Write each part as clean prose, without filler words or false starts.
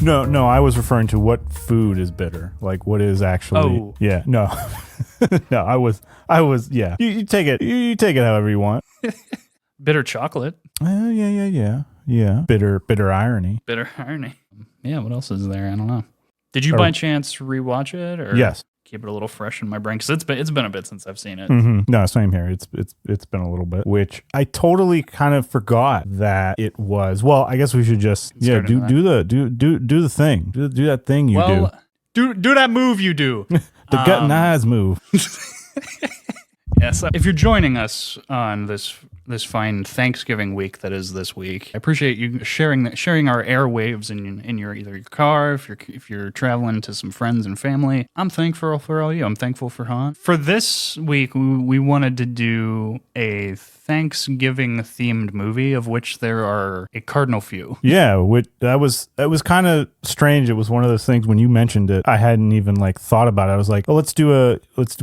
No, I was referring to what food is bitter. Like what is actually. Oh. Yeah, no. No, I was, yeah. You take it however you want. Bitter chocolate. Yeah. Bitter irony. Bitter irony. Yeah, what else is there? I don't know. Did you by chance rewatch it, or yes, keep it a little fresh in my brain? Because it's been a bit since I've seen it. Mm-hmm. No, same here. It's been a little bit, which I totally kind of forgot that it was. Well, I guess we should just do the thing. Do that thing you do. Do that move you do. The gut and eyes move. Yeah, so if you're joining us on this fine Thanksgiving week that is this week, I appreciate you sharing our airwaves in your either your car, if you're traveling to some friends and family. I'm thankful for all you. I'm thankful for Han. For this week, we wanted to do a Thanksgiving themed movie, of which there are a cardinal few. Yeah, that was kind of strange. It was one of those things when you mentioned it, I hadn't even thought about it. I was like, oh,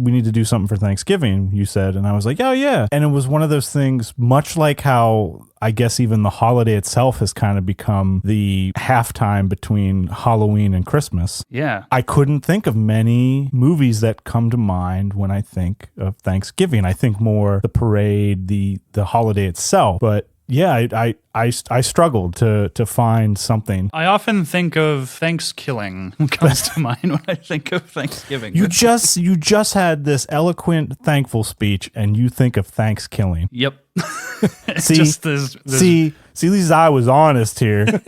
we need to do something for Thanksgiving, you said, and I was like, oh yeah. And it was one of those things, much like how I guess even the holiday itself has kind of become the halftime between Halloween and Christmas. Yeah. I couldn't think of many movies that come to mind when I think of Thanksgiving. I think more the parade, the holiday itself. But yeah, I struggled to find something. I often think of Thanksgiving comes to mind when I think of Thanksgiving. You just had this eloquent, thankful speech, and you think of Thanksgiving. Yep. See, just see, at least I was honest here.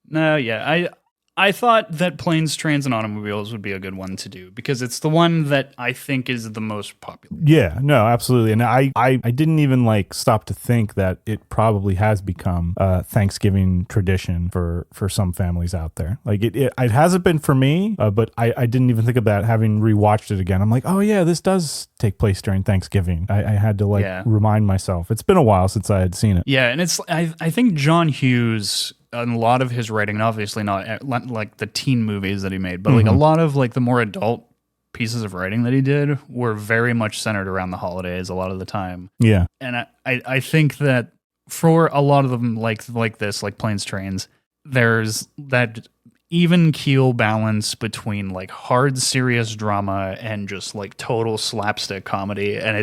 No, yeah, I thought that Planes, Trains, and Automobiles would be a good one to do because it's the one that I think is the most popular. Yeah, no, absolutely. And I didn't even stop to think that it probably has become a Thanksgiving tradition for some families out there. It hasn't been for me, but I didn't even think of that having rewatched it again. I'm like, oh yeah, this does take place during Thanksgiving. I had to remind myself. It's been a while since I had seen it. Yeah, and I think John Hughes, a lot of his writing, and obviously not like the teen movies that he made, but a lot of the more adult pieces of writing that he did were very much centered around the holidays a lot of the time. Yeah. And I think that for a lot of them like this, like Planes, Trains, there's that even keel balance between hard serious drama and just total slapstick comedy, and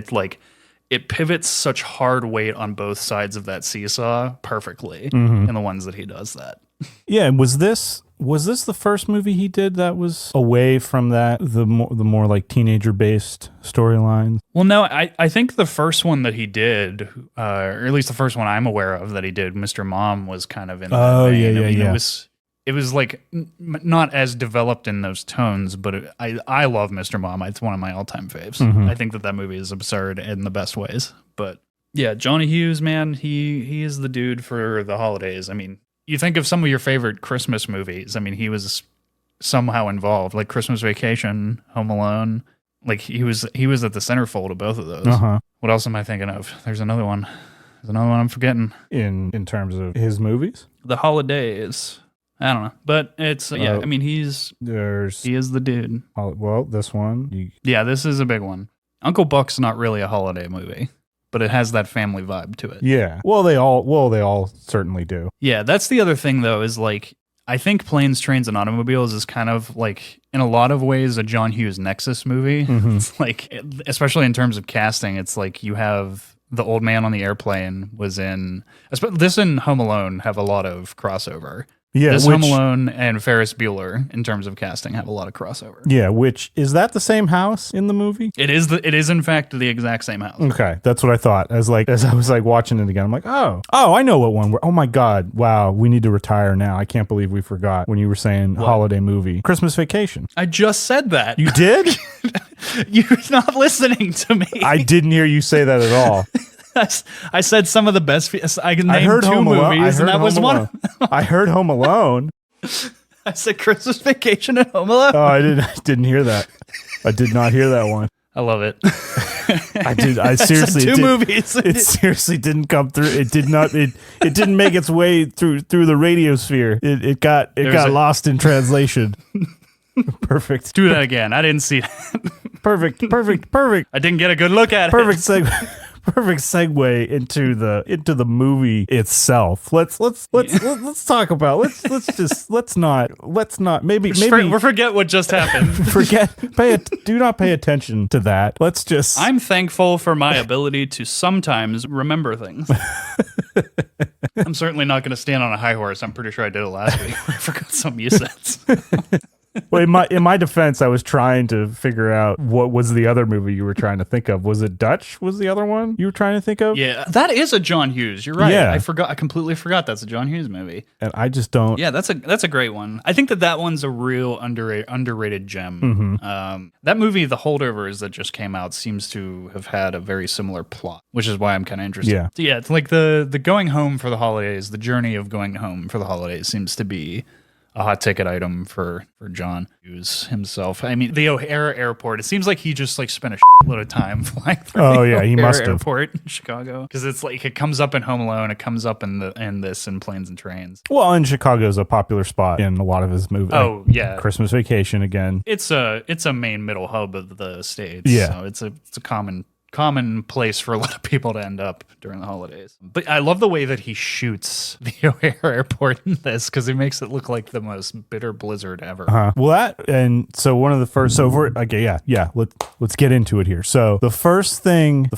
it pivots such hard weight on both sides of that seesaw perfectly in the ones that he does that. Yeah, was this the first movie he did that was away from the more teenager based storylines? Well, no, I think the first one that he did, or at least the first one I'm aware of that he did, Mr. Mom, was kind of in that vein. Yeah. It was not as developed in those tones, but I love Mr. Mom. It's one of my all-time faves. I think that movie is absurd in the best ways. But yeah, Johnny Hughes, man, he is the dude for the holidays. I mean, you think of some of your favorite Christmas movies. I mean, he was somehow involved, like Christmas Vacation, Home Alone. He was at the centerfold of both of those. What else am I thinking of? There's another one. I'm forgetting. In terms of his movies? The Holidays. I don't know, but it's I mean, he is the dude. Well, this one, yeah, this is a big one. Uncle Buck's not really a holiday movie, but it has that family vibe to it. Yeah, well, they all certainly do. Yeah, that's the other thing though. Is I think Planes, Trains, and Automobiles is kind of in a lot of ways a John Hughes Nexus movie. It's especially in terms of casting, it's you have the old man on the airplane was in. This and Home Alone have a lot of crossover. Yeah, Home Alone and Ferris Bueller, in terms of casting, have a lot of crossover. Yeah, which is that the same house in the movie? It is in fact the exact same house. Okay, that's what I thought. As I was watching it again, I'm like, oh, I know what one. Oh my god, wow, we need to retire now. I can't believe we forgot when you were saying holiday movie, Christmas Vacation. I just said that. You did? You're not listening to me. I didn't hear you say that at all. I said some of the best. I can name two movies, and that was one. I heard Home Alone. I said Christmas Vacation and Home Alone. Oh, I didn't hear that. I did not hear that one. I love it. I did. I seriously. Two movies. It seriously didn't come through. It did not. It didn't make its way through the radio sphere. It got lost in translation. Perfect. Do that again. I didn't see that. Perfect. I didn't get a good look at it. Perfect segue. segue into the movie itself. Let's talk about let's not maybe forget what just happened. Do not pay attention to that. Let's just. I'm thankful for my ability to sometimes remember things. I'm certainly not going to stand on a high horse. I'm pretty sure I did it last week. I forgot something you said. Well, in my defense, I was trying to figure out what was the other movie you were trying to think of. Was it Dutch? Was the other one you were trying to think of? Yeah, that is a John Hughes. You're right. Yeah. I completely forgot that's a John Hughes movie. And I just don't. Yeah, that's a great one. I think that one's a real underrated gem. Mm-hmm. That movie, The Holdovers, that just came out, seems to have had a very similar plot, which is why I'm kind of interested. Yeah. So yeah, it's like the going home for the holidays, the journey of going home for the holidays seems to be a hot ticket item for John Hughes himself. I mean, the O'Hare Airport, it seems like he just like spent a shitload of time flying through he must have. Airport in Chicago. Because it's like, it comes up in Home Alone, it comes up in this in Planes and Trains. Well, and Chicago's a popular spot in a lot of his movies. Oh, yeah. Christmas Vacation again. It's a main middle hub of the States. Yeah. So it's a common place for a lot of people to end up during the holidays. But I love the way that he shoots the O'Hare Airport in this, because it makes it look like the most bitter blizzard ever. Well, one of the first. So let's get into it here. So the first thing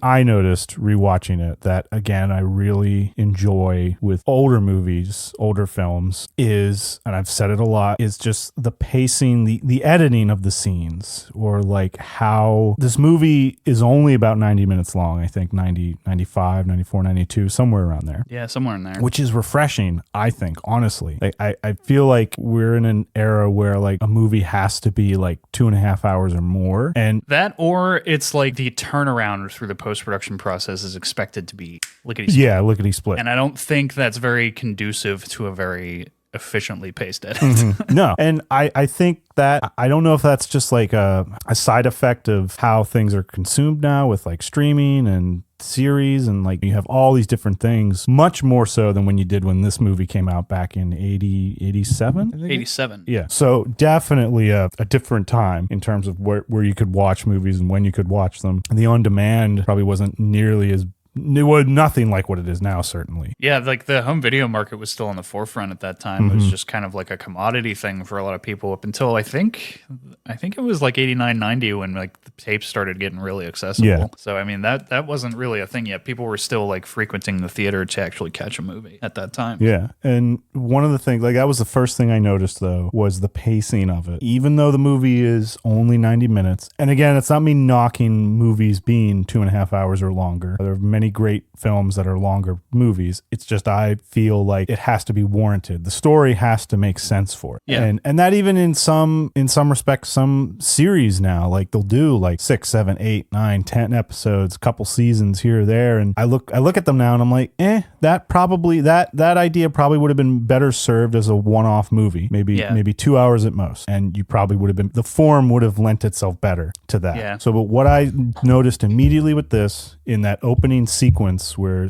I noticed rewatching it that again I really enjoy with older movies, older films is, and I've said it a lot, is just the pacing, the editing of the scenes, or like how this movie is only about 90 minutes long. I think 90, 95, 94, 92, somewhere around there. Yeah, somewhere in there. Which is refreshing, I think, honestly. I feel like we're in an era where like a movie has to be like 2.5 hours or more. And that, or it's like the turnaround through the post-production process is expected to be lickety-split. Yeah, lickety-split. And I don't think that's very conducive to a very efficiently paced edit. Mm-hmm. No. And I think that, I don't know if that's just like a side effect of how things are consumed now with like streaming and series, and like you have all these different things, much more so than when this movie came out back in 87. 87. Yeah. So definitely a different time in terms of where you could watch movies and when you could watch them. And the on-demand probably wasn't nearly as, it was nothing like what it is now, certainly. Yeah, like the home video market was still on the forefront at that time. Mm-hmm. It was just kind of like a commodity thing for a lot of people up until I think it was like 89, 90 when like the tapes started getting really accessible. Yeah. So I mean that wasn't really a thing yet. People were still like frequenting the theater to actually catch a movie at that time. Yeah. And one of the things, like that was the first thing I noticed though, was the pacing of it. Even though the movie is only 90 minutes. And again, it's not me knocking movies being 2.5 hours or longer. There are many great films that are longer movies. It's just I feel like it has to be warranted. The story has to make sense for it. Yeah. And that even in some respects, some series now, like they'll do like 6, 7, 8, 9, 10 episodes, couple seasons here or there. And I look at them now and I'm like, that probably that idea probably would have been better served as a one-off movie, maybe 2 hours at most. And you probably would have been, the form would have lent itself better to that. Yeah. So, but what I noticed immediately with this, in that opening sequence where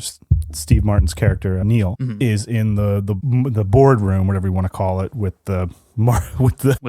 Steve Martin's character Neil is in the boardroom, whatever you want to call it, with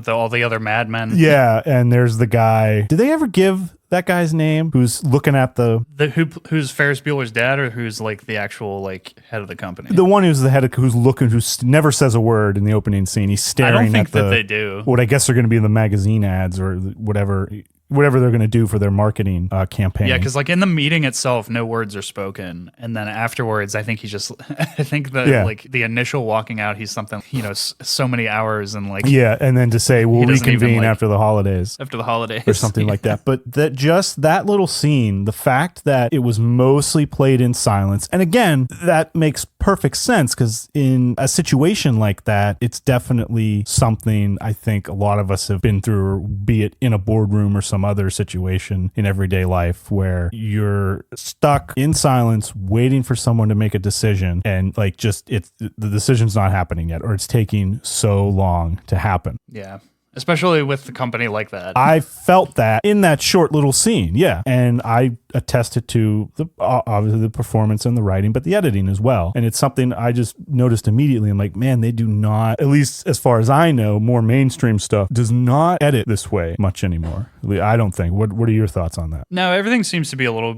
all the other madmen. Yeah, and there's the guy. Did they ever give that guy's name? Who's looking at who's Ferris Bueller's dad, or who's like the actual like head of the company? The one who's the head of, who never says a word in the opening scene. He's staring. I don't think at that they do. What I guess are going to be in the magazine ads or whatever they're going to do for their marketing campaign. Yeah, because like in the meeting itself, no words are spoken, and then afterwards, I think like the initial walking out, he's something, so many hours and like and then to say we'll reconvene after the holidays, or something like that. But that little scene, the fact that it was mostly played in silence, and again, that makes perfect sense because in a situation like that, it's definitely something I think a lot of us have been through, be it in a boardroom or some other situation in everyday life where you're stuck in silence waiting for someone to make a decision, and like the decision's not happening yet, or it's taking so long to happen. Yeah. especially with the company like that. I felt that in that short little scene, yeah. And I attested to obviously the performance and the writing, but the editing as well. And it's something I just noticed immediately. I'm like, man, they do not, at least as far as I know, more mainstream stuff does not edit this way much anymore. I don't think. What are your thoughts on that? No, everything seems to be a little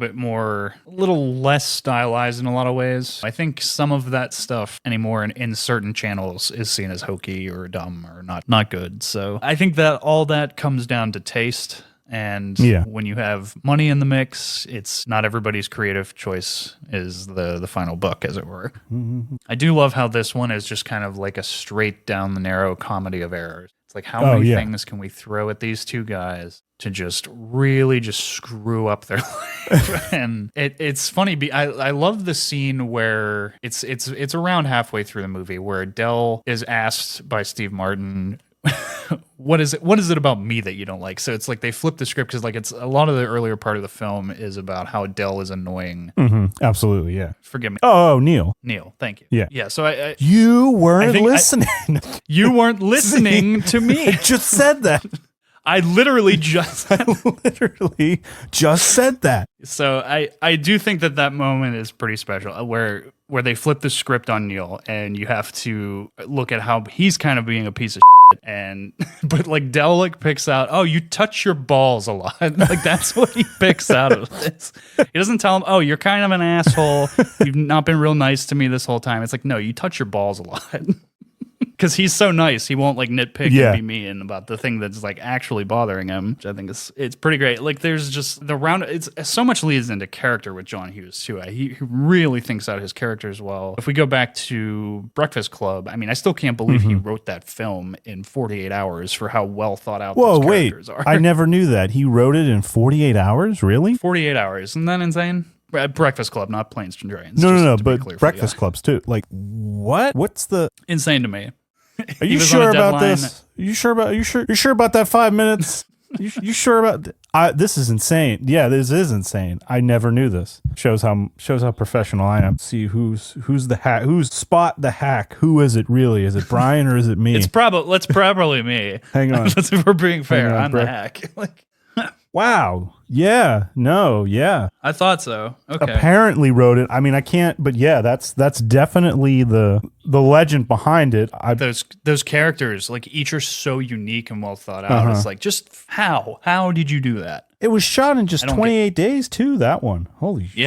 less stylized in a lot of ways. I think some of that stuff anymore in certain channels is seen as hokey or dumb or not good. So I think that all that comes down to taste. And when you have money in the mix, it's not everybody's creative choice is the final buck, as it were. Mm-hmm. I do love how this one is just kind of like a straight down the narrow comedy of errors. It's like, how many things can we throw at these two guys to just really just screw up their life? And it's funny. I love the scene where it's around halfway through the movie where Dell is asked by Steve Martin, what is it about me that you don't like? So it's like they flip the script because like it's a lot of the earlier part of the film is about how Dell is annoying. Mm-hmm. Absolutely, yeah. Forgive me. Oh, Neil, thank you. Yeah. So you weren't listening. You weren't listening to me. I just said that. I literally just said that. So I do think that moment is pretty special where they flip the script on Neil and you have to look at how he's kind of being a piece of shit, but like Dell like picks out, oh, you touch your balls a lot. Like that's what he picks out of this. He doesn't tell him, oh, you're kind of an asshole. You've not been real nice to me this whole time. It's like, no, you touch your balls a lot. Because he's so nice, he won't like nitpick and be mean about the thing that's like actually bothering him, which I think it's pretty great. Like there's just it's so much leads into character with John Hughes too. He really thinks out his characters well. If we go back to Breakfast Club, I mean, I still can't believe he wrote that film in 48 hours for how well thought out those characters are. I never knew that. He wrote it in 48 hours? Really? 48 hours. Isn't that insane? Breakfast Club, not Planes and Trains. No, but Breakfast Clubs too. Like what? What's the insane to me? Are you sure about this? You sure about that 5 minutes? You sure about this is insane. Yeah, this is insane. I never knew this. Shows how professional I am. Let's see who's the hack. Who's Spot the hack? Who is it really? Is it Brian or is it me? It's probably me. Hang on. If we're being fair, I'm the hack. Wow. Yeah. No. Yeah. I thought so. Okay. Apparently wrote it. I mean, I can't. But yeah, that's definitely the legend behind it. Those characters, like each are so unique and well thought out. It's like, just how did you do that? It was shot in just 28 days too. That one. Holy shit.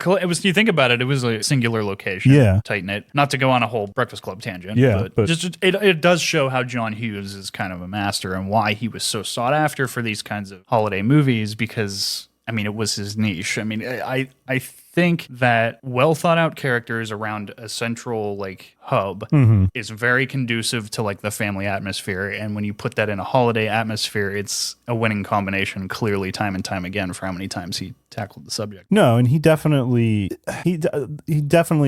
It was. You think about it, it was a singular location. Yeah, tight knit. Not to go on a whole Breakfast Club tangent. Yeah, but just it does show how John Hughes is kind of a master and why he was so sought after for these kinds of holiday movies. Because I mean, it was his niche. I mean, I think that well thought out characters around a central like hub is very conducive to like the family atmosphere, and when you put that in a holiday atmosphere, it's a winning combination clearly time and time again for how many times he tackled the subject. No, and he definitely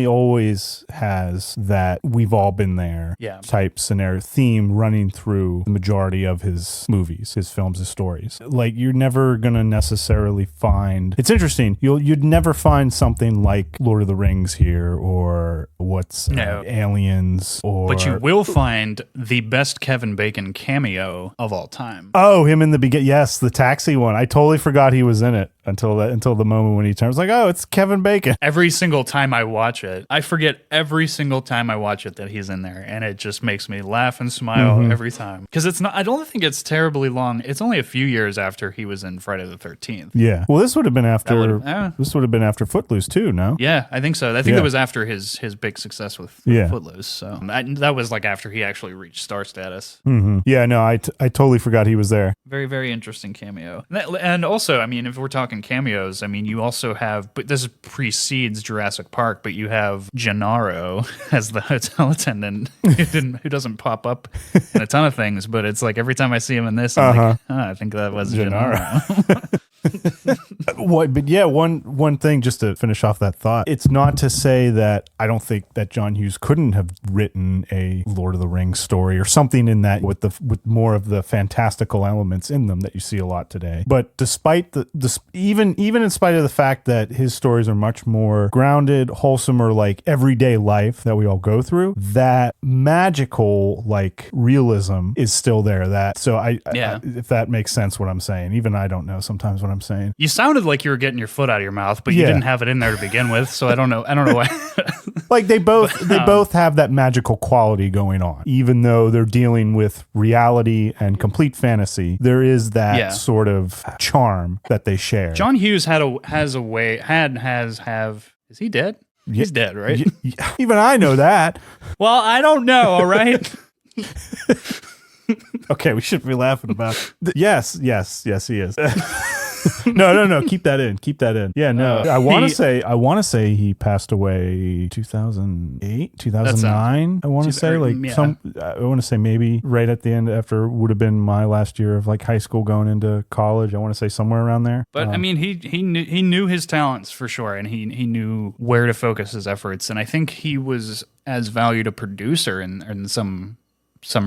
always has that we've all been there type scenario theme running through the majority of his movies, his films, his stories. Like you're never gonna necessarily find. It's interesting. You'd never find something like Lord of the Rings here or Aliens or. But you will find the best Kevin Bacon cameo of all time. Oh, him in the beginning. Yes, the taxi one. I totally forgot he was in it until the moment when he turns like, oh, it's Kevin Bacon. Every single time I watch it, I forget every single time I watch it that he's in there, and it just makes me laugh and smile every time. Because it's not. I don't think it's terribly long. It's only a few years after he was in Friday the 13th. Yeah. Well, this would have been after. This would have been after Footloose too. No. Yeah, I think so. I think it was after his big success with Footloose. So that was like after he actually reached star status. Yeah. No, I totally forgot he was there. Very, very interesting cameo. And also, I mean, if we're talking cameos, I mean, you also have, but this precedes Jurassic Park, but you have Gennaro as the hotel attendant who doesn't pop up in a ton of things, but it's like every time I see him in this, I'm like, I think that was Gennaro. But yeah, one thing just to finish off that thought. It's not to say that I don't think that John Hughes couldn't have written a Lord of the Rings story or something in that with more of the fantastical elements in them that you see a lot today. But despite even in spite of the fact that his stories are much more grounded, wholesome, or like everyday life that we all go through, that magical like realism is still there. If that makes sense, what I'm saying. Even I don't know sometimes what I'm saying. You sounded like you were getting your foot out of your mouth, but you didn't have it in there to begin with, so I don't know why. Like they both have that magical quality going on. Even though they're dealing with reality and complete fantasy, there is that sort of charm that they share. John Hughes is he dead? He's dead, right? Even I know that. Well, I don't know, all right? Okay, we shouldn't be laughing about it. Yes, he is. No. Keep that in. Yeah, no. I want to say he passed away 2008, 2009. I want to say I want to say maybe right at the end after would have been my last year of like high school going into college. I want to say somewhere around there. But I mean, he knew his talents for sure, and he knew where to focus his efforts, and I think he was as valued a producer in some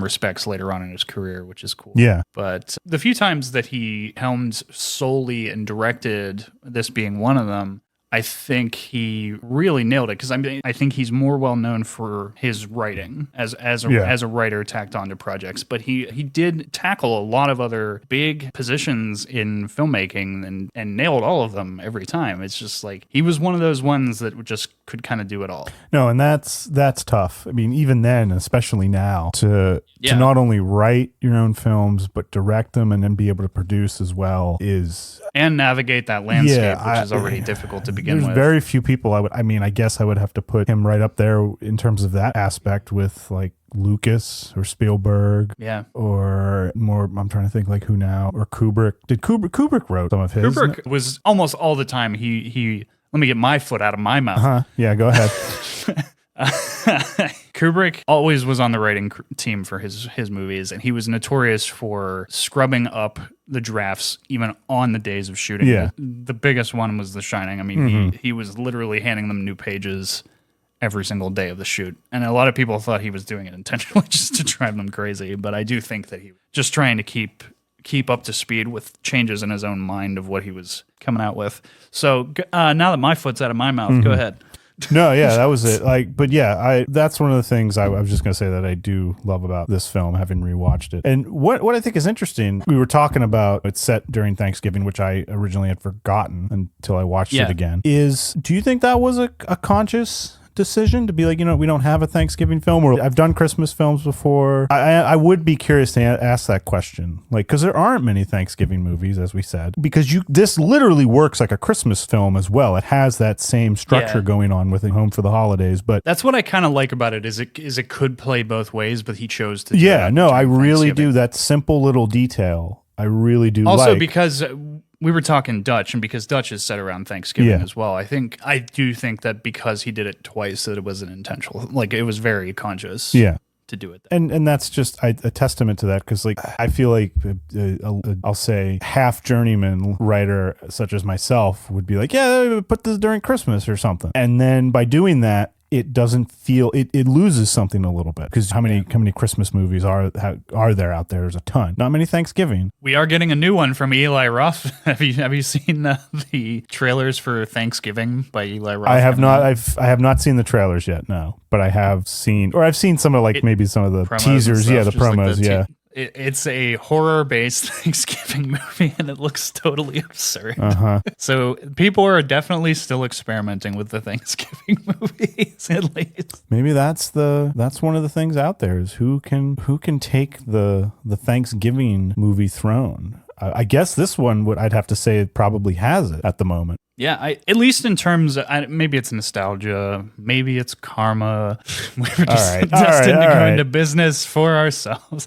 respects later on in his career, which is cool. Yeah. But the few times that he helmed solely and directed, this being one of them, I think he really nailed it, because I think he's more well known for his writing as a writer tacked onto projects, but he did tackle a lot of other big positions in filmmaking and nailed all of them every time. It's just like he was one of those ones that just could kind of do it all. No, and that's tough. I mean, even then, especially now, to not only write your own films but direct them and then be able to produce as well and navigate that landscape, which is already difficult to begin with. There's very few people I guess I would have to put him right up there in terms of that aspect with like Lucas or Spielberg. Yeah. Or more, I'm trying to think like who now, or Kubrick. Kubrick wrote some of his? Kubrick was almost all the time he let me get my foot out of my mouth. Yeah, go ahead. Kubrick always was on the writing team for his movies, and he was notorious for scrubbing up the drafts even on the days of shooting. Yeah. The biggest one was The Shining. I mean, he was literally handing them new pages every single day of the shoot. And a lot of people thought he was doing it intentionally just to drive them crazy, but I do think that he was just trying to keep up to speed with changes in his own mind of what he was coming out with. So now that my foot's out of my mouth, go ahead. No, yeah, that was it. That's one of the things I was just going to say that I do love about this film, having rewatched it. And what I think is interesting, we were talking about it's set during Thanksgiving, which I originally had forgotten until I watched it again. Do you think that was a conscious decision to be like, we don't have a Thanksgiving film, or I've done Christmas films before? I would be curious to ask that question, like, because there aren't many Thanksgiving movies, as we said, because this literally works like a Christmas film as well. It has that same structure going on with it, Home for the Holidays. But that's what I kind of like about it, is it could play both ways, but he chose to do I really do. That simple little detail I really do also because we were talking Dutch, and because Dutch is set around Thanksgiving as well, I do think that because he did it twice, that it wasn't intentional. Like, it was very conscious to do it. And that's just a testament to that, because like I feel like I'll say half journeyman writer such as myself would be like, put this during Christmas or something. And then by doing that, it doesn't feel it loses something a little bit, because how many Christmas movies are there out there? There's a ton. Not many Thanksgiving. We are getting a new one from Eli Roth. Have you seen the trailers for Thanksgiving by Eli Roth? I have not. I have not seen the trailers yet. No, but I have seen, or I've seen some of maybe some of the teasers. The promos. Like it's a horror-based Thanksgiving movie, and it looks totally absurd. So people are definitely still experimenting with the Thanksgiving movies, at least. Maybe that's one of the things out there, is who can take the Thanksgiving movie throne. I guess this one, I'd have to say, it probably has it at the moment. Yeah, at least in terms of, maybe it's nostalgia, maybe it's karma. We were just destined to go into business for ourselves.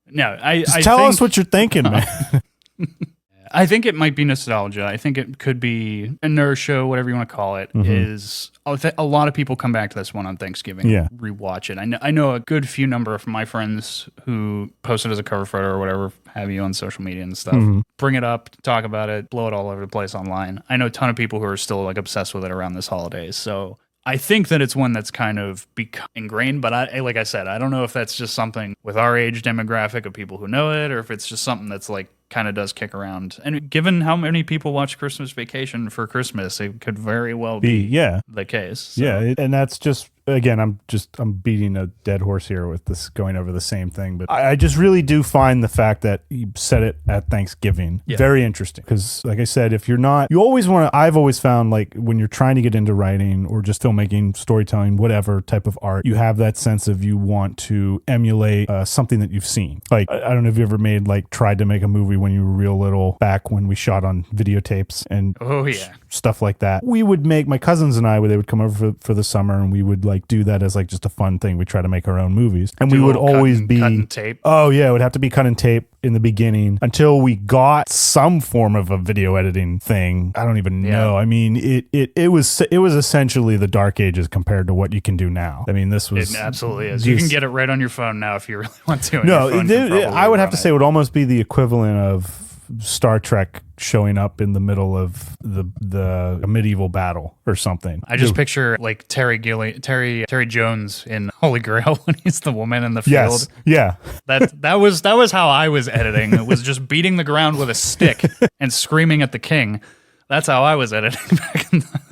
No, I tell us what you're thinking, man. I think it might be nostalgia. I think it could be inertia, whatever you want to call it. Is a lot of people come back to this one on Thanksgiving, rewatch it. I know a good few number of my friends who post it as a cover photo or whatever have you on social media and stuff. Bring it up, talk about it, blow it all over the place online. I know a ton of people who are still like obsessed with it around this holidays. So I think that it's one that's kind of ingrained, but like I said, I don't know if that's just something with our age demographic of people who know it, or if it's just something that's like kind of does kick around. And given how many people watch Christmas Vacation for Christmas, it could very well be the case. So. Yeah, and that's just, again, I'm beating a dead horse here with this going over the same thing, but I just really do find the fact that you said it at Thanksgiving very interesting, because like I said, if you're not, you always want to, I've always found like when you're trying to get into writing or just filmmaking, storytelling, whatever type of art, you have that sense of you want to emulate something that you've seen. Like, I don't know if you ever tried to make a movie when you were real little, back when we shot on videotapes and stuff like that. We would make, my cousins and I, they would come over for the summer, and we would like do that as like just a fun thing. We try to make our own movies, and we would always be cut and tape. Oh yeah, it would have to be cut and tape in the beginning until we got some form of a video editing thing. I don't even know. I mean, it was essentially the dark ages compared to what you can do now. I mean, this was, it absolutely is. You can get it right on your phone now if you really want to. No, I would have to say it would almost be the equivalent of Star Trek showing up in the middle of a medieval battle or something. I just picture like Terry Jones in Holy Grail when he's the woman in the field. Yes. Yeah. That was how I was editing. It was just beating the ground with a stick and screaming at the king. That's how I was editing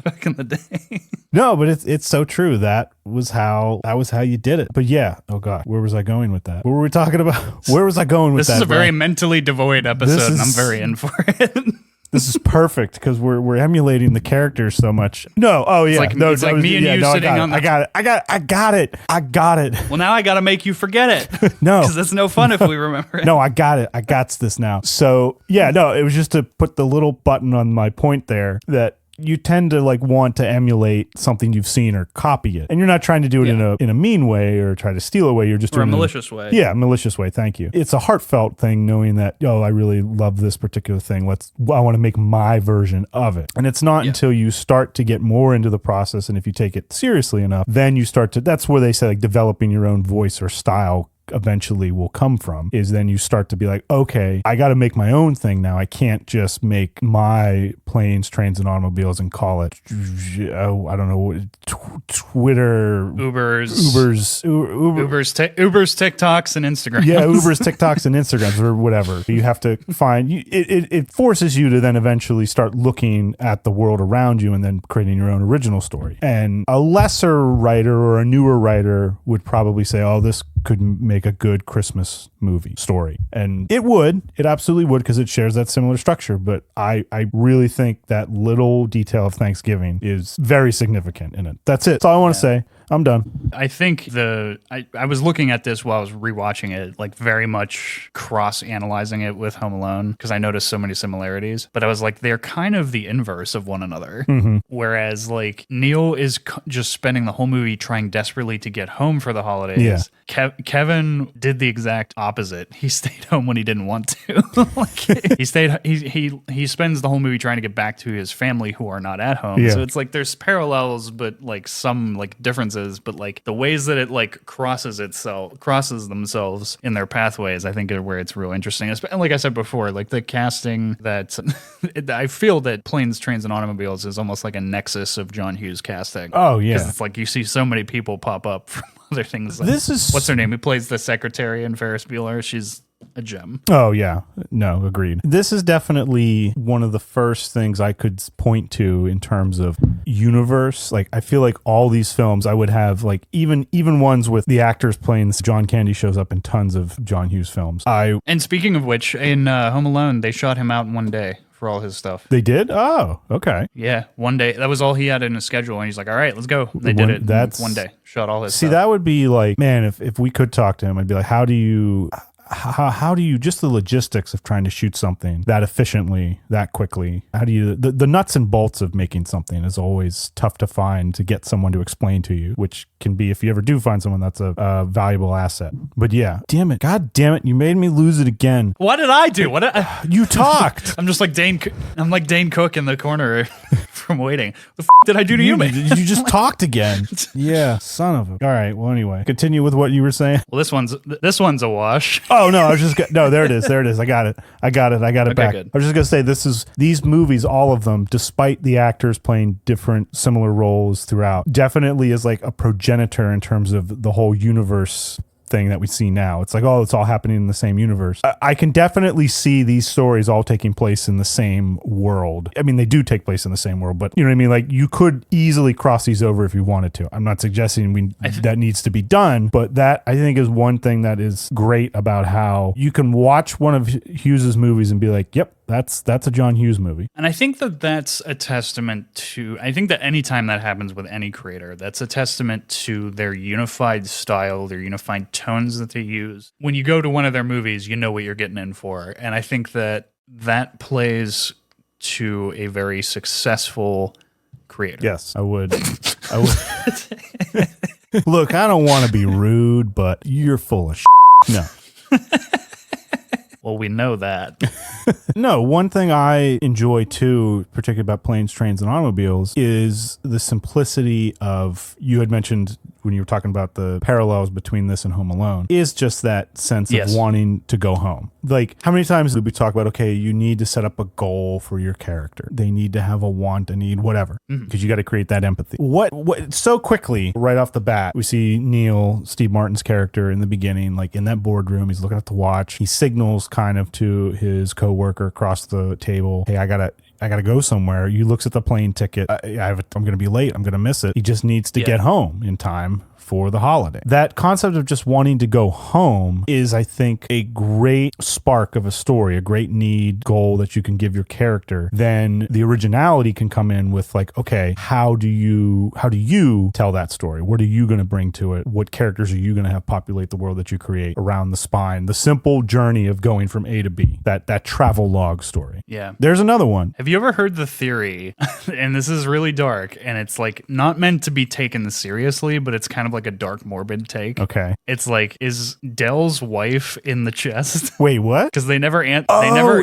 back in the day. No, but it's so true. That was how you did it. But yeah, oh God, where was I going with that? What were we talking about? Where was I going with that? This is a very mentally devoid episode, and I'm very in for it. This is perfect because we're emulating the characters so much. No, oh yeah, it's like me and you sitting on. I got it. Well, now I got to make you forget it. No, because it's no fun if we remember it. No, I got it. I got this now. So yeah, no, it was just to put the little button on my point there that you tend to like want to emulate something you've seen or copy it, and you're not trying to do it in a mean way or try to steal a way. You're just doing a malicious way. Yeah, malicious way. Thank you. It's a heartfelt thing, knowing that I really love this particular thing. I want to make my version of it, and it's not until you start to get more into the process, and if you take it seriously enough, then you start to. That's where they say like developing your own voice or style eventually will come from, is then you start to be like, okay, I got to make my own thing now. I can't just make my planes, trains, and automobiles and call it, I don't know, Twitter, Ubers, TikToks, and Instagrams. Yeah, Ubers, TikToks, and Instagrams, or whatever. You have to find, it forces you to then eventually start looking at the world around you and then creating your own original story. And a lesser writer or a newer writer would probably say, oh, this could make a good Christmas movie story. And it absolutely would, because it shares that similar structure. But I really think that little detail of Thanksgiving is very significant in it. That's it. That's all I want to say. I'm done. I think I was looking at this while I was rewatching it, like very much cross-analyzing it with Home Alone, because I noticed so many similarities. But I was like, they're kind of the inverse of one another. Mm-hmm. Whereas like Neil is just spending the whole movie trying desperately to get home for the holidays. Yeah. Kevin did the exact opposite. He stayed home when he didn't want to. He spends the whole movie trying to get back to his family who are not at home. Yeah. So it's like there's parallels, but like some like differences. But like the ways that it like crosses themselves in their pathways, I think are where it's real interesting. And like I said before, like the casting that I feel that Planes, Trains, and Automobiles is almost like a nexus of John Hughes casting. Oh yeah, because it's like you see so many people pop up from other things. Like, what's her name? Who plays the secretary in Ferris Bueller? She's a gem. Oh yeah, no, agreed. This is definitely one of the first things I could point to in terms of universe. Like I feel like all these films I would have, like even ones with the actors playing. John Candy shows up in tons of John Hughes films. And speaking of which, in Home Alone, they shot him out in one day for all his stuff. They did? Oh, okay. Yeah, one day. That was all he had in his schedule, and he's like, all right, let's go. They did it. That's one day. Shot all his stuff. See, that would be like, man, if we could talk to him, I'd be like, how do how do you, just the logistics of trying to shoot something that efficiently, that quickly, how do you, the nuts and bolts of making something is always tough to find, to get someone to explain to you, which can be, if you ever do find someone, that's a valuable asset. But yeah, damn it, god damn it, you made me lose it again. What did I do? You talked. I'm just like Dane. I'm like Dane Cook in the corner from Waiting. The did I do to you, man? You just talked again. Yeah, son of a. All right. Well, anyway, continue with what you were saying. Well, this one's a wash. Oh no, I was just no. There it is. There it is. I got it. I got it Okay, back. good. I was just gonna say these movies, all of them, despite the actors playing different, similar roles throughout, definitely is like a progenitor in terms of the whole universe thing that we see now. It's like, oh, it's all happening in the same universe. I can definitely see these stories all taking place in the same world. I mean, they do take place in the same world, but you know what I mean? Like, you could easily cross these over if you wanted to. I'm not suggesting that needs to be done, but that I think is one thing that is great about how you can watch one of Hughes's movies and be like, yep, that's a John Hughes movie. And I think that that's a testament to, I think that anytime that happens with any creator, that's a testament to their unified style, their unified tones that they use. When you go to one of their movies, you know what you're getting in for. And I think that plays to a very successful creator. Yes, I would. Look, I don't want to be rude, but you're full of shit. No. Well, we know that. No, one thing I enjoy too, particularly about planes, trains, and automobiles, is the simplicity of, you had mentioned when you were talking about the parallels between this and Home Alone, is just that sense of wanting to go home. Like, how many times did we talk about, okay, you need to set up a goal for your character. They need to have a want, a need, whatever, because you got to create that empathy. What so quickly, right off the bat, we see Neil, Steve Martin's character in the beginning, like in that boardroom, he's looking at the watch. He signals kind of to his coworker across the table, hey, I gotta go somewhere. He looks at the plane ticket. I'm going to be late. I'm going to miss it. He just needs to get home in time for the holiday. That concept of just wanting to go home is, I think, a great spark of a story, a great need, goal that you can give your character. Then the originality can come in with like, okay, how do you tell that story? What are you going to bring to it? What characters are you going to have populate the world that you create around the spine? The simple journey of going from A to B, that travel log story. Yeah. There's another one. Have you ever heard the theory, and this is really dark, and it's like not meant to be taken seriously, but it's kind of like a dark, morbid take. Okay. It's like, is Dell's wife in the chest? Wait, what? Because they never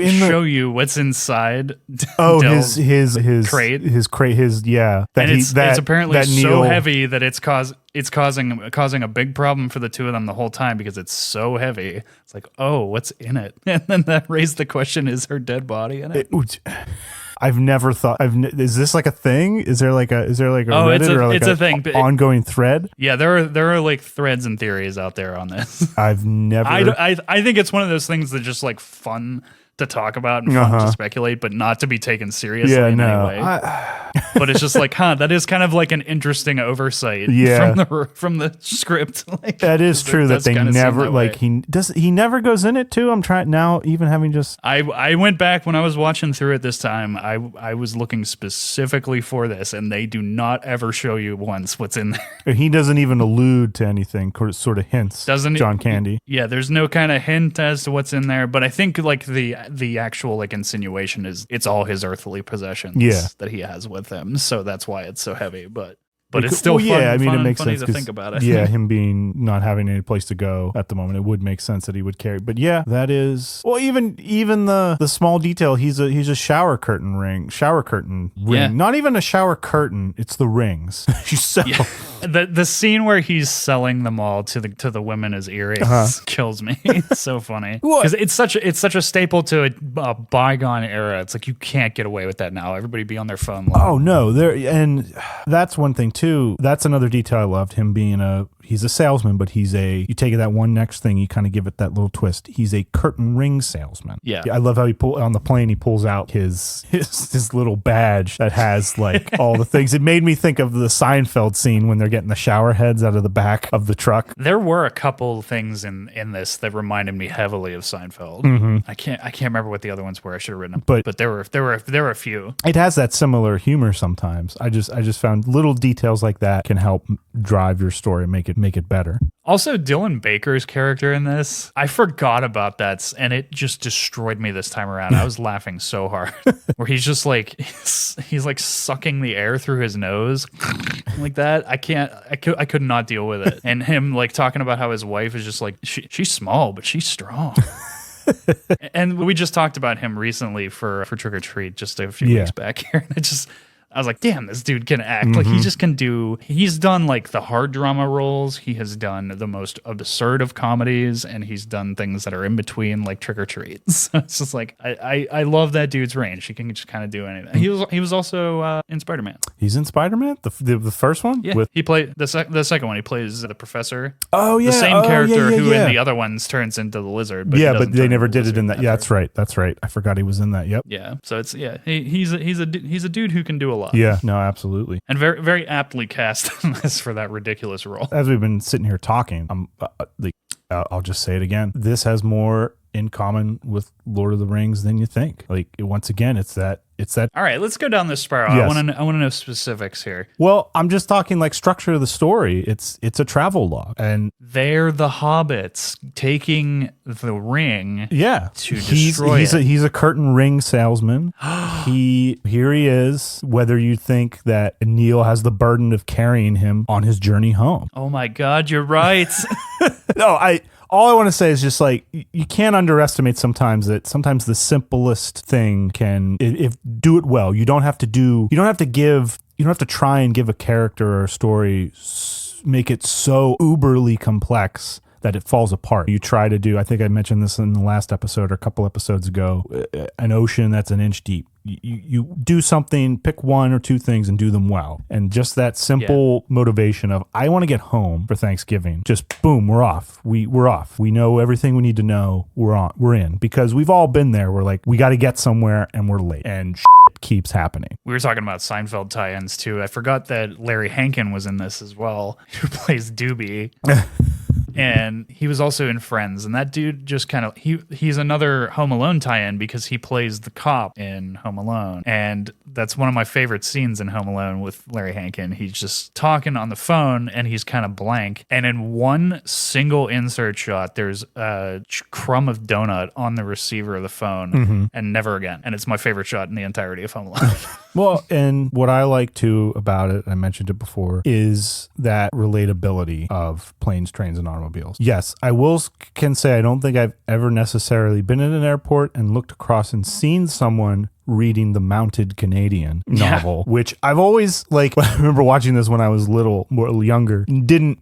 show you what's inside. Oh, Dell's his crate. His crate. It's apparently so Neil, heavy that it's causing a big problem for the two of them the whole time because it's so heavy. It's like, oh, what's in it? And then that raised the question: is her dead body in it? I've never thought. Is this like a thing? Is there like a Reddit or like it's a thing, ongoing thread? Yeah, there are like threads and theories out there on this. I've never. I think it's one of those things that's just like fun to talk about and fun to speculate, but not to be taken seriously in any way. But it's just like, that is kind of like an interesting oversight from the script. Like, that is true that they never like he never goes in it too. I'm trying now, even having just I went back when I was watching through it this time. I was looking specifically for this, and they do not ever show you once what's in there. He doesn't even allude to anything. Sort of hints. Doesn't John Candy? Yeah, there's no kind of hint as to what's in there, but I think like the actual like insinuation is it's all his earthly possessions that he has with him, so that's why it's so heavy. But it's still fun. Yeah, I mean, it makes funny sense to think about it. Yeah, him being not having any place to go at the moment, it would make sense that he would carry. But yeah, that is even the small detail. He's a shower curtain ring. Yeah. Not even a shower curtain. It's the rings. The scene where he's selling them all to the women as earrings kills me. It's so funny because it's such a staple to a bygone era. It's like you can't get away with that now. Everybody be on their phone. Oh no, and that's one thing too. That's another detail I loved. Him being he's a salesman, but you take that one next thing, you kind of give it that little twist. He's a curtain ring salesman. Yeah. I love how on the plane, he pulls out his little badge that has like all the things. It made me think of the Seinfeld scene when they're getting the shower heads out of the back of the truck. There were a couple things in this that reminded me heavily of Seinfeld. Mm-hmm. I can't remember what the other ones were. I should have written them. But there were a few. It has that similar humor sometimes. I just found little details like that can help drive your story, make it make it better. Also, Dylan Baker's character in this, I forgot about that, and it just destroyed me this time around. I was laughing so hard. Where he's just like, he's like sucking the air through his nose like that. I could not deal with it. And him like talking about how his wife is just like, she's small, but she's strong. And we just talked about him recently for Trick or Treat just a few weeks back here. And I was like, damn, this dude can act. Like, he just can he's done like the hard drama roles. He has done the most absurd of comedies, and he's done things that are in between, like Trick or Treat. So it's just like, I love that dude's range. He can just kind of do anything. He was also in Spider-Man. He's in Spider-Man? The first one? Yeah. He played the second one. He plays the professor. Oh, yeah. The same character who in the other ones turns into the lizard. But but they never did it in that. Yeah, that's right. That's right. I forgot he was in that. Yep. Yeah. So it's, he's a dude who can do a lot. Yeah, no, absolutely. And very, very aptly cast in this for that ridiculous role. As we've been sitting here talking, I'll just say it again. This has more in common with Lord of the Rings than you think. Like, once again, it's that. All right, let's go down this spiral. Yes. I want to know specifics here. Well, I'm just talking like structure of the story. It's a travel log, and they're the hobbits taking the ring. Yeah, to destroy it. He's a curtain ring salesman. Here he is. Whether you think that Neil has the burden of carrying him on his journey home. Oh my God, you're right. No, all I want to say is just like, you can't underestimate sometimes the simplest thing can, if do it well. You don't have to try and give a character or a story, make it so uberly complex that it falls apart. You try to do, I think I mentioned this in the last episode or a couple episodes ago, an ocean that's an inch deep. You do something, pick one or two things and do them well. And just that simple motivation of, I want to get home for Thanksgiving. Just boom, we're off. We're off. We know everything we need to know. We're in. Because we've all been there. We're like, we got to get somewhere and we're late. And keeps happening. We were talking about Seinfeld tie-ins too. I forgot that Larry Hankin was in this as well, who plays Doobie. And he was also in Friends, and that dude just kind of, he's another Home Alone tie-in because he plays the cop in Home Alone. And that's one of my favorite scenes in Home Alone with Larry Hankin. He's just talking on the phone and he's kind of blank. And in one single insert shot, there's a crumb of donut on the receiver of the phone and never again. And it's my favorite shot in the entirety of Home Alone. Well, and what I like too about it, I mentioned it before, is that relatability of planes, trains, and automobiles. Yes, I can say I don't think I've ever necessarily been in an airport and looked across and seen someone reading the Mounted Canadian novel, which I've always, like, I remember watching this when I was more younger. I did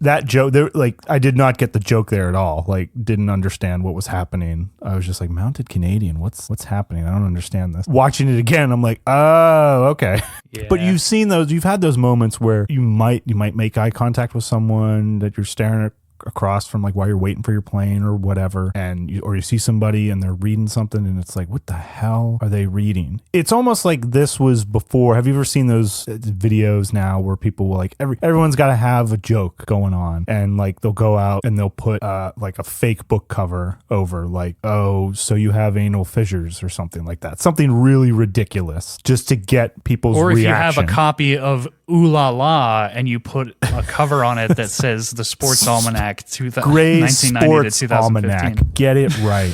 not get the joke there at all. Like, didn't understand what was happening. I was just like, Mounted Canadian, what's happening? I don't understand this. Watching it again, I'm like, oh, okay. Yeah. But you've had those moments where you might make eye contact with someone that you're staring at across from, like, while you're waiting for your plane or whatever, and you see somebody and they're reading something and it's like, what the hell are they reading? It's almost like this was before. Have you ever seen those videos now where people will, like, everyone's got to have a joke going on, and like they'll go out and they'll put like a fake book cover over, like, oh, so you have anal fissures or something like that, something really ridiculous, just to get people's reaction. Or if you have a copy of Ooh La La and you put a cover on it that says the Sports Almanac Gray's 1990 Sports to 2015. Almanac. Get it right.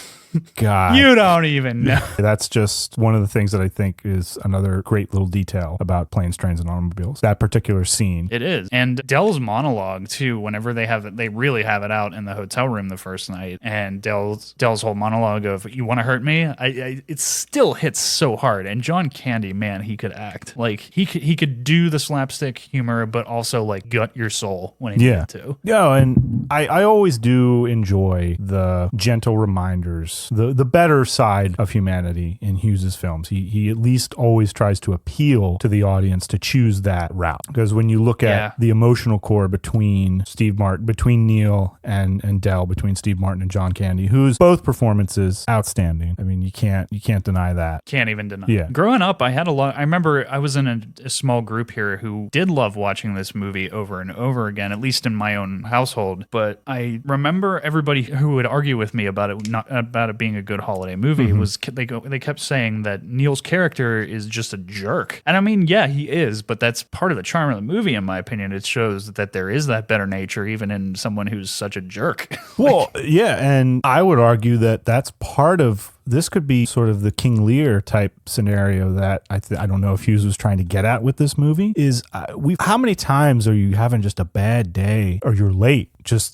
God. You don't even know. That's just one of the things that I think is another great little detail about Planes, Trains, and Automobiles. That particular scene. It is. And Dell's monologue, too, whenever they really have it out in the hotel room the first night. And Dell's whole monologue of, you want to hurt me? It still hits so hard. And John Candy, man, he could act. Like, he could do the slapstick humor, but also, like, gut your soul when he needed to. Yeah, and I always do enjoy the gentle reminders, the better side of humanity in Hughes's films. He at least always tries to appeal to the audience to choose that route. Because when you look at the emotional core between Neil and Dell, between Steve Martin and John Candy, whose both performances outstanding. I mean, you can't deny that. Can't even deny. Yeah. Growing up, I remember I was in a small group here who did love watching this movie over and over again, at least in my own household. But I remember everybody who would argue with me about it it being a good holiday movie was they kept saying that Neil's character is just a jerk. And I mean, yeah, he is, but that's part of the charm of the movie, in my opinion. It shows that there is that better nature even in someone who's such a jerk. Well, yeah, and I would argue that that's part of this could be sort of the King Lear type scenario that I don't know if Hughes was trying to get at with this movie is how many times are you having just a bad day or you're late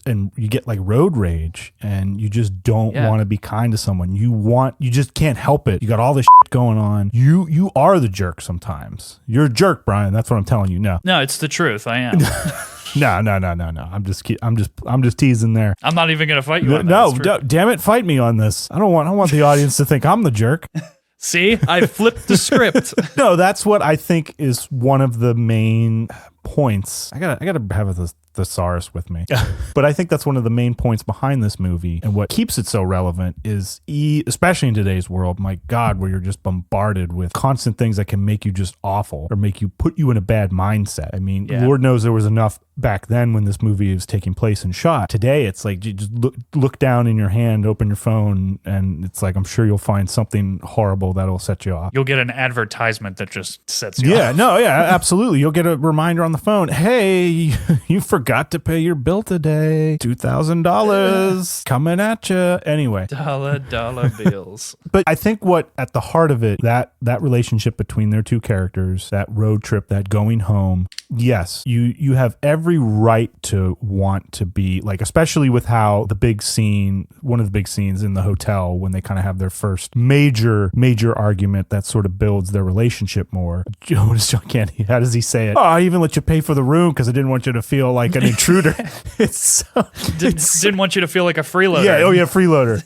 and you get like road rage and you just don't want to be kind to someone. You just can't help it. You got all this shit going on. You are the jerk sometimes. You're a jerk, Brian. That's what I'm telling you. No, it's the truth. I am. No. I'm just teasing there. I'm not even gonna fight you on that. No, damn it, fight me on this. I don't want the audience to think I'm the jerk. See, I flipped the script. No, that's what I think is one of the main points. I gotta have the thesaurus with me. But I think that's one of the main points behind this movie, and what keeps it so relevant is, especially in today's world, my God, where you're just bombarded with constant things that can make you just awful or put you in a bad mindset. I mean, Lord knows there was enough back then when this movie was taking place and shot. Today, it's like you just look down in your hand, open your phone, and it's like I'm sure you'll find something horrible that'll set you off. You'll get an advertisement that just sets you off. Absolutely. You'll get a reminder on the phone. Hey, you forgot to pay your bill today. $2,000 coming at you. Anyway. Dollar bills. But I think what at the heart of it, that relationship between their two characters, that road trip, that going home, yes, you have every right to want to be like, especially with how one of the big scenes in the hotel when they kind of have their first major argument that sort of builds their relationship more. John Candy, how does he say it? Oh, I even let you pay for the room because I didn't want you to feel like an intruder. Didn't want you to feel like a freeloader. Yeah, freeloader.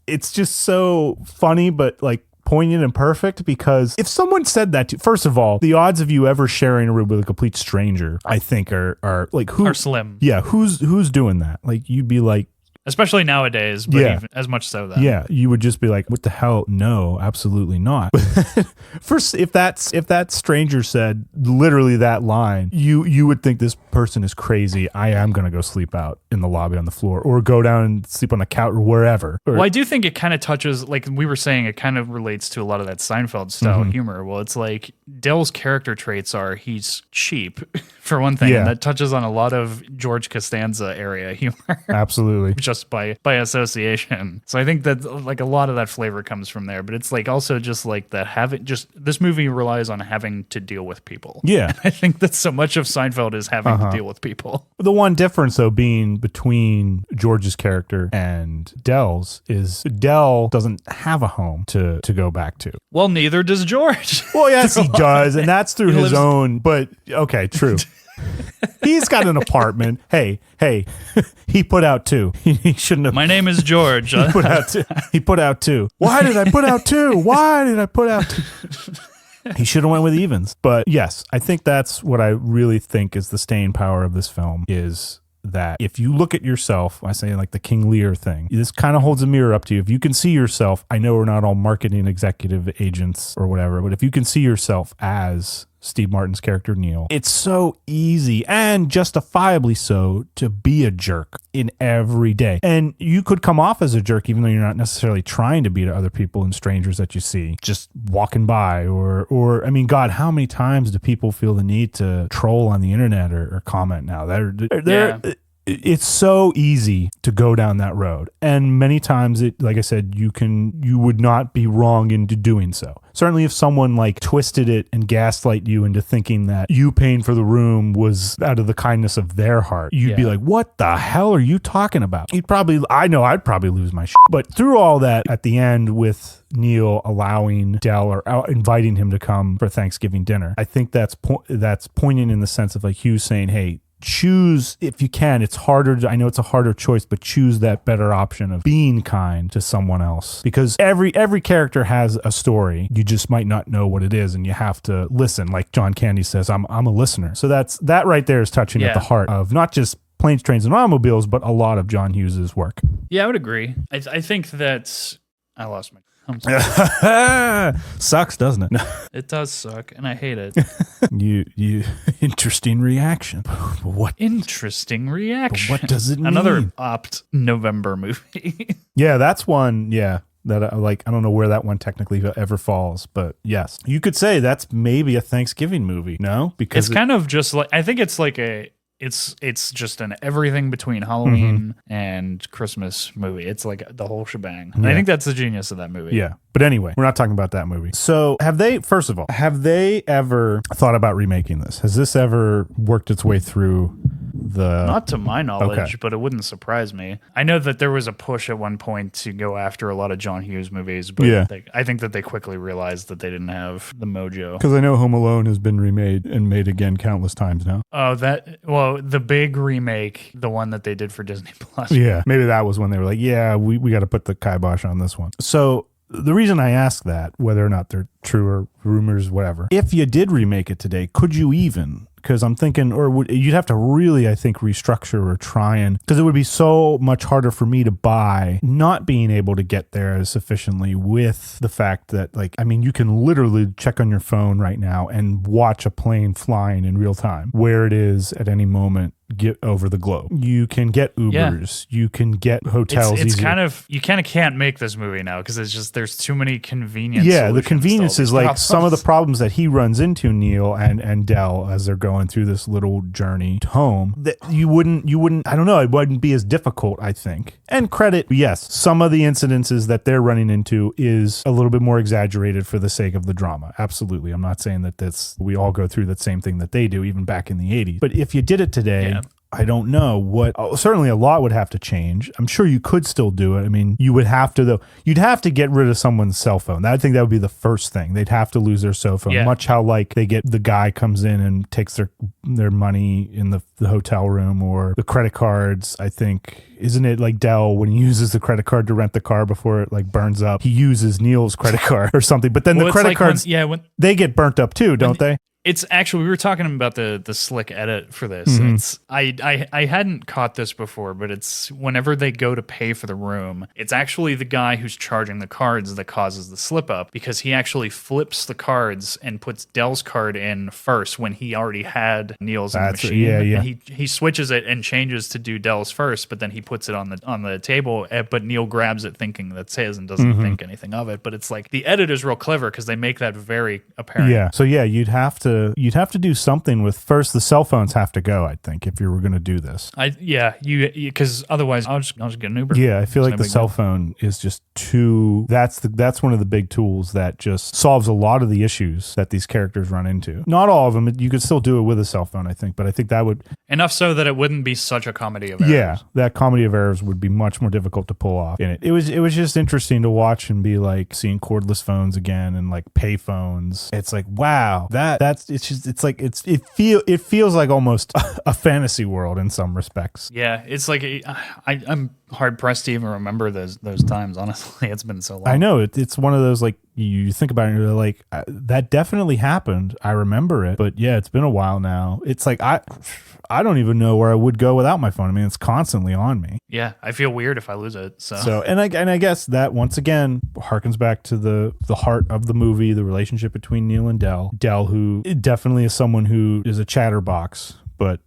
It's just so funny, but like poignant and perfect, because if someone said that to, first of all, the odds of you ever sharing a room with a complete stranger, I think are like are slim. Yeah, who's doing that? Like you'd be like, especially nowadays, but even as much so then. Yeah, you would just be like, what the hell? No, absolutely not. First, if that stranger said literally that line, you would think this person is crazy. I am going to go sleep out in the lobby on the floor or go down and sleep on the couch or wherever. Well, I do think it kind of touches, like we were saying, it kind of relates to a lot of that Seinfeld style humor. Well, it's like Dell's character traits are he's cheap, for one thing, and that touches on a lot of George Costanza area humor. Absolutely. Just by association. So I think that like a lot of that flavor comes from there, but it's like also just like that this movie relies on having to deal with people. Yeah. And I think that so much of Seinfeld is having to deal with people. The one difference though being between George's character and Dell's is Dell doesn't have a home to go back to. Well, neither does George. Well, yes, he does, and that's through his own, but okay, true. He's got an apartment. Hey, he put out 2. He shouldn't have. My name is George. He put out 2. Why did I put out 2? Why did I put out 2? He should have went with evens. But yes, I think that's what I really think is the staying power of this film is that if you look at yourself, I say like the King Lear thing, this kind of holds a mirror up to you. If you can see yourself, I know we're not all marketing executive agents or whatever, but if you can see yourself as Steve Martin's character Neil, it's so easy and justifiably so to be a jerk in every day. And you could come off as a jerk even though you're not necessarily trying to be to other people and strangers that you see just walking by or I mean, God, how many times do people feel the need to troll on the internet or comment now? It's so easy to go down that road. And many times like I said, you would not be wrong into doing so. Certainly if someone like twisted it and gaslight you into thinking that you paying for the room was out of the kindness of their heart, you'd be like, what the hell are you talking about? I'd probably lose my shit. But through all that at the end with Neil allowing Dell or inviting him to come for Thanksgiving dinner, I think that's poignant in the sense of like Hughes saying, hey, choose if you can. It's harder. I know it's a harder choice, but choose that better option of being kind to someone else because every character has a story. You just might not know what it is, and you have to listen. Like John Candy says, I'm a listener. So that right there is touching at the heart of not just Planes, Trains, and Automobiles, but a lot of John Hughes's work. Yeah, I would agree. I think that I lost my. I'm sorry. Sucks, doesn't it? It does suck, and I hate it. You interesting reaction. What Interesting reaction. what does it mean? Another opt November movie. Yeah, that's one. Yeah. That I don't know where that one technically ever falls, but yes, you could say that's maybe a Thanksgiving movie. No, because It's kind of just like, I think it's like it's just an everything between Halloween and Christmas movie. It's like the whole shebang. And I think that's the genius of that movie. yeah. But anyway, we're not talking about that movie. So first of all, have they ever thought about remaking this? Has this ever worked its way through the... Not to my knowledge, Okay. but it wouldn't surprise me. I know that there was a push at one point to go after a lot of John Hughes movies, but Yeah. I think that they quickly realized that they didn't have the mojo. Because I know Home Alone has been remade and made again countless times now. Oh, the big remake, the one that they did for Disney Plus. Yeah. Maybe that was when they were like, yeah, we got to put the kibosh on this one. So the reason I ask that, whether or not they're true or rumors, whatever, if you did remake it today, could you even? Because I'm thinking, you'd have to really, I think, restructure or try and, because it would be so much harder for me to buy, not being able to get there sufficiently with the fact that, like, I mean, you can literally check on your phone right now and watch a plane flying in real time, where it is at any moment. Get over the globe. You can get Ubers. You can get hotels. It's easier. kind of, you kind of can't make this movie now because it's just, there's too many convenience. Yeah, the solutions to convenience all is these like problems. some of the problems that he runs into, Neil and Dell, as they're going through this little journey home. That you wouldn't. I don't know. It wouldn't be as difficult, I think. And credit, yes, some of the incidences that they're running into is a little bit more exaggerated for the sake of the drama. Absolutely, I'm not saying that we all go through that same thing that they do, even back in the '80s. But if you did it today. Yeah. I don't know what, certainly a lot would have to change. I'm sure you could still do it. I mean, you would have to, though, you'd have to get rid of someone's cell phone. I think that would be the first thing. They'd have to lose their cell phone, Yeah. much how like the guy comes in and takes their money in the hotel room, or the credit cards. I think, isn't it like Dell, when he uses the credit card to rent the car before it like burns up, he uses Neil's credit card or something. But then Well, the it's credit like cards, they get burnt up too, don't they? It's actually, we were talking about the slick edit for this. Mm-hmm. It's I hadn't caught this before, but it's whenever they go to pay for the room, it's actually the guy who's charging the cards that causes the slip up, because he actually flips the cards and puts Dell's card in first when he already had Neil's in the That's it. machine. Yeah. And he switches it and changes to do Dell's first, but then he puts it on the table, but Neil grabs it thinking that's his and doesn't Mm-hmm. think anything of it. But it's like the edit is real clever because they make that very apparent. Yeah. So yeah, you'd have to do something with, first the cell phones have to go, I think, if you were going to do this. Because otherwise I'll just get an Uber. Yeah, I feel It's like no the big cell deal. phone is just too, that's one of the big tools that just solves a lot of the issues that these characters run into. Not all of them. You could still do it with a cell phone, I think, but I think that would, Enough so that it wouldn't be such a comedy of errors. yeah, that comedy of errors would be much more difficult to pull off in it. It was just interesting to watch and be like seeing cordless phones again and like pay phones. It's like, wow, it feels like almost a fantasy world in some respects. Yeah, it's like I'm hard pressed to even remember those times. Honestly, it's been so long. I know it's one of those, like, you think about it and you're like, that definitely happened. I remember it, but yeah, it's been a while now. It's like I don't even know where I would go without my phone. I mean, it's constantly on me. Yeah, I feel weird if I lose it. So and I guess that once again harkens back to the heart of the movie, the relationship between Neil and Dell. Dell, who definitely is someone who is a chatterbox, but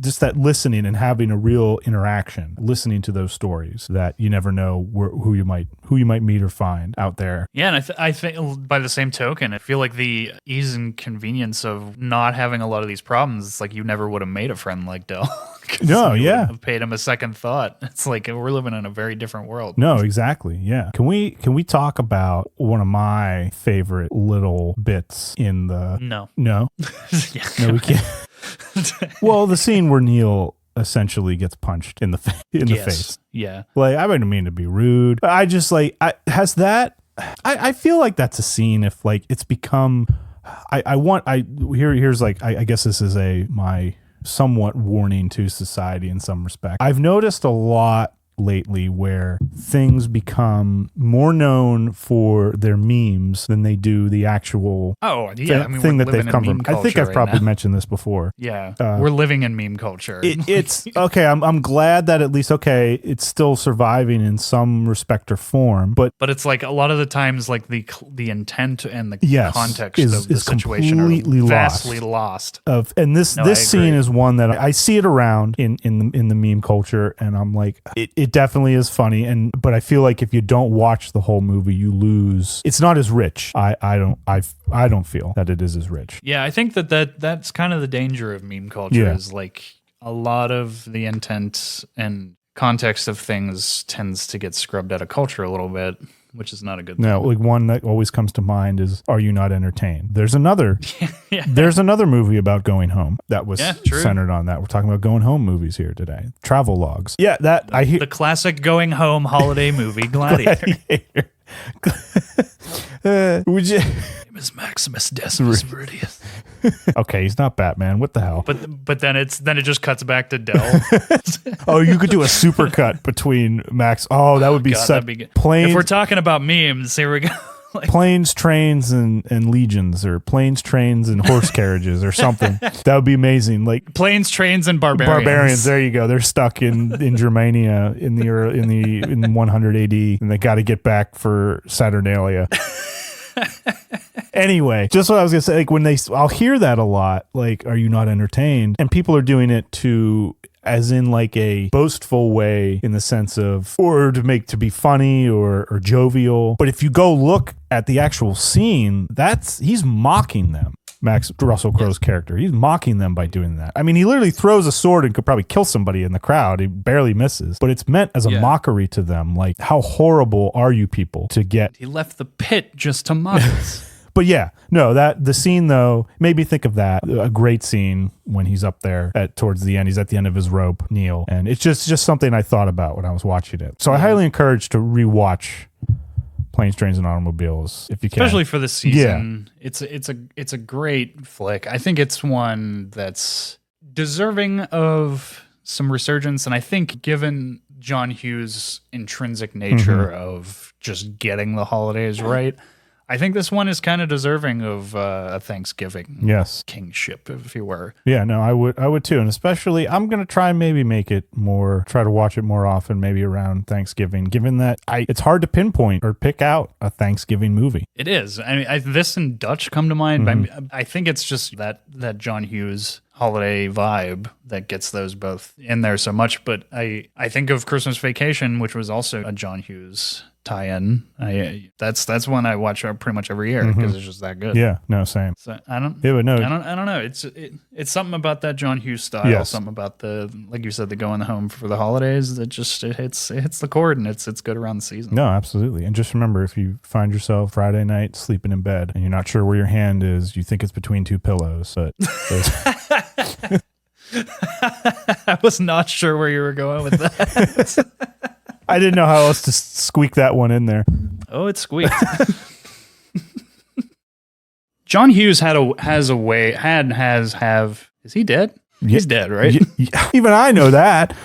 just that listening and having a real interaction, listening to those stories that you never know who you might meet or find out there. Yeah, and I think by the same token, I feel like the ease and convenience of not having a lot of these problems, it's like you never would have made a friend like Dell. 'Cause No, you yeah. wouldn't have paid him a second thought. It's like we're living in a very different world. No, exactly. Yeah. Can we talk about one of my favorite little bits in the No. No? Yeah. No, we can't. Well, the scene where Neil essentially gets punched in the face. Yeah. Like, I didn't mean to be rude, but I just like, I feel like that's a scene if like it's become, here's like, I guess this is my somewhat warning to society in some respect. I've noticed a lot lately where things become more known for their memes than they do the actual thing that they've come from. I think I've probably mentioned this before. Yeah, we're living in meme culture. It's okay. I'm glad that at least it's still surviving in some respect or form, but it's like a lot of the times, like the intent and the context is of the situation are vastly lost. And this scene is one that I see it around in the meme culture, and I'm like, it definitely is funny, but I feel like if you don't watch the whole movie, you lose. It's not as rich. I don't feel that it is as rich. Yeah, I think that's kind of the danger of meme culture is like a lot of the intent and context of things tends to get scrubbed out of culture a little bit, which is not a good thing. No, like one that always comes to mind is Are You Not Entertained? There's another there's another movie about going home that was centered on that. We're talking about going home movies here today. Travel logs. Yeah, that I hear the classic going home holiday movie Gladiator. Would you Famous Maximus Decimus Meridius. Okay, he's not Batman. What the hell? But then it just cuts back to Dell. Oh, you could do a supercut between Max. Oh, that would be such planes. If we're talking about memes, here we go. Like, planes, trains, and legions, or planes, trains, and horse carriages, or something. That would be amazing. Like planes, trains, and barbarians. There you go. They're stuck in Germania in 100 AD, and they got to get back for Saturnalia. Anyway, just what I was gonna say. Like I'll hear that a lot. Like, are you not entertained? And people are doing it as in like a boastful way, in the sense of, or to be funny or jovial. But if you go look at the actual scene, he's mocking them. Russell Crowe's character, he's mocking them by doing that. I mean, he literally throws a sword and could probably kill somebody in the crowd. He barely misses, but it's meant as a mockery to them. Like, how horrible are you people to get? He left the pit just to mock us. But yeah, no, the scene though made me think of that. A great scene when he's up there towards the end. He's at the end of his rope, Neil, and it's just something I thought about when I was watching it. So I highly encourage to rewatch Planes, Trains, and Automobiles if you can, especially for this season. Yeah. It's a great flick. I think it's one that's deserving of some resurgence, and I think given John Hughes' intrinsic nature of just getting the holidays right, I think this one is kind of deserving of a Thanksgiving kingship, if you were. Yeah, no, I would too. And especially, I'm going to try and maybe try to watch it more often, maybe around Thanksgiving, given that it's hard to pinpoint or pick out a Thanksgiving movie. It is. I mean, this and Dutch come to mind. But I think it's just that John Hughes holiday vibe that gets those both in there so much. But I think of Christmas Vacation, which was also a John Hughes tie-in. That's one I watch pretty much every year because it's just that good. Yeah, no, same. So I don't know. It's something about that John Hughes style. Something about like you said, the going home for the holidays that just it hits the chord, and it's good around the season. No, absolutely. And just remember, if you find yourself Friday night sleeping in bed and you're not sure where your hand is, you think it's between two pillows, but I was not sure where you were going with that. I didn't know how else to squeak that one in there. Oh, it squeaked. John Hughes has a way. Is he dead? He's dead, right? Even I know that.